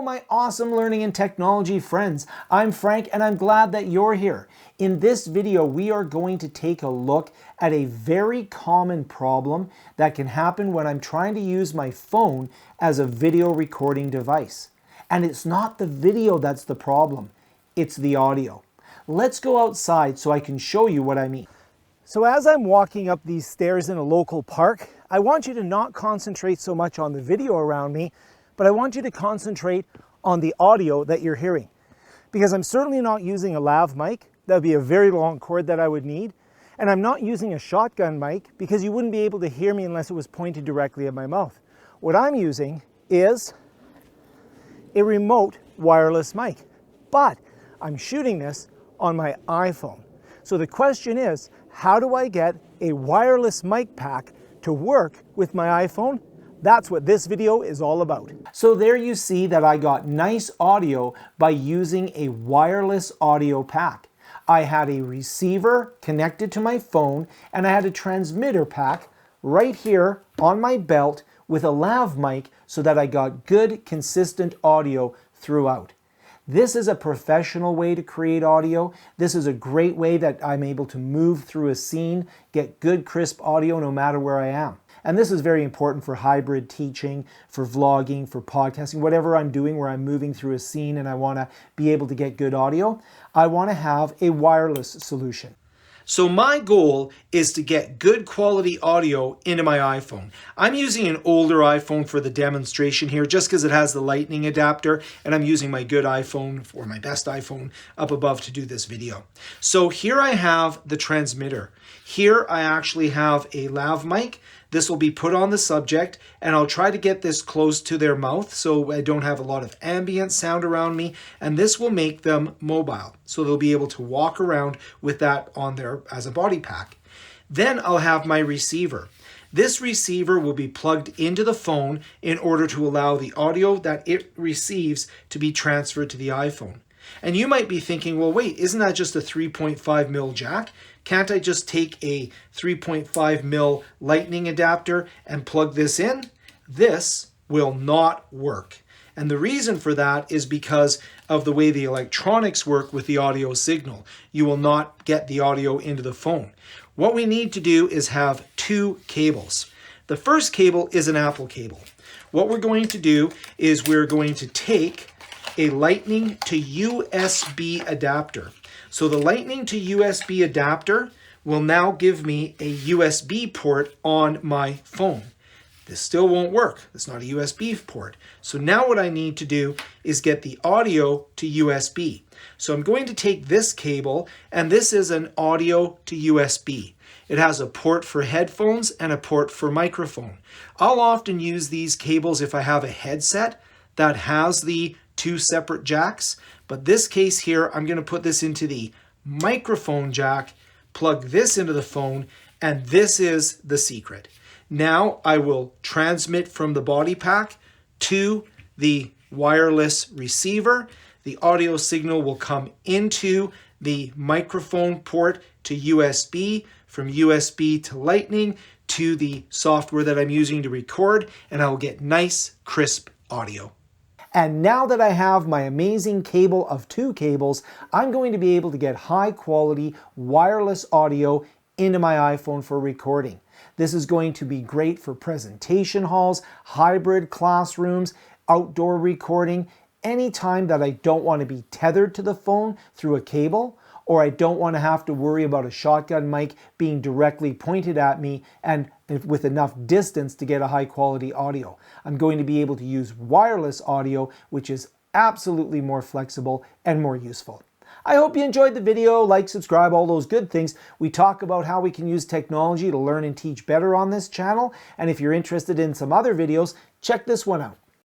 my awesome learning and technology friends. I'm Frank and I'm glad that you're here. In this video, we are going to take a look at a very common problem that can happen when I'm trying to use my phone as a video recording device. And it's not the video that's the problem, it's the audio. Let's go outside so I can show you what I mean. So as I'm walking up these stairs in a local park, I want you to not concentrate so much on the video around me, but I want you to concentrate on the audio that you're hearing. Because I'm certainly not using a lav mic. That would be a very long cord that I would need. And I'm not using a shotgun mic because you wouldn't be able to hear me unless it was pointed directly at my mouth. What I'm using is a remote wireless mic, but I'm shooting this on my iPhone. So the question is, how do I get a wireless mic pack to work with my iPhone? That's what this video is all about. So there you see that I got nice audio by using a wireless audio pack. I had a receiver connected to my phone and I had a transmitter pack right here on my belt with a lav mic so that I got good, consistent audio throughout. This is a professional way to create audio. This is a great way that I'm able to move through a scene, get good, crisp audio no matter where I am. And this is very important for hybrid teaching, for vlogging, for podcasting, whatever I'm doing where I'm moving through a scene and I want to be able to get good audio. I want to have a wireless solution. So my goal is to get good quality audio into my iPhone. I'm using an older iPhone for the demonstration here just because it has the lightning adapter, and I'm using my good iPhone, or my best iPhone up above, to do this video. So here I have the transmitter. Here I actually have a lav mic. This will be put on the subject, and I'll try to get this close to their mouth so I don't have a lot of ambient sound around me, and this will make them mobile. So they'll be able to walk around with that on there as a body pack. Then I'll have my receiver. This receiver will be plugged into the phone in order to allow the audio that it receives to be transferred to the iPhone. And you might be thinking, well, wait, isn't that just a 3.5 mil jack? Can't I just take a 3.5 mil lightning adapter and plug this in? This will not work. And the reason for that is because of the way the electronics work with the audio signal. You will not get the audio into the phone. What we need to do is have two cables. The first cable is an Apple cable. What we're going to do is we're going to take a lightning to USB adapter. So the lightning to USB adapter will now give me a USB port on my phone. This still won't work. It's not a USB port. So now what I need to do is get the audio to USB. So I'm going to take this cable, and this is an audio to USB. It has a port for headphones and a port for microphone. I'll often use these cables if I have a headset that has the two separate jacks, but this case here, I'm going to put this into the microphone jack, plug this into the phone, and this is the secret. Now I will transmit from the body pack to the wireless receiver. The audio signal will come into the microphone port to USB, from USB to Lightning to the software that I'm using to record, and I will get nice, crisp audio. And now that I have my amazing cable of two cables, I'm going to be able to get high quality wireless audio into my iPhone for recording. This is going to be great for presentation halls, hybrid classrooms, outdoor recording, anytime that I don't want to be tethered to the phone through a cable, or I don't want to have to worry about a shotgun mic being directly pointed at me and with enough distance to get a high quality audio. I'm going to be able to use wireless audio, which is absolutely more flexible and more useful. I hope you enjoyed the video. Like, subscribe, all those good things. We talk about how we can use technology to learn and teach better on this channel. And if you're interested in some other videos, check this one out.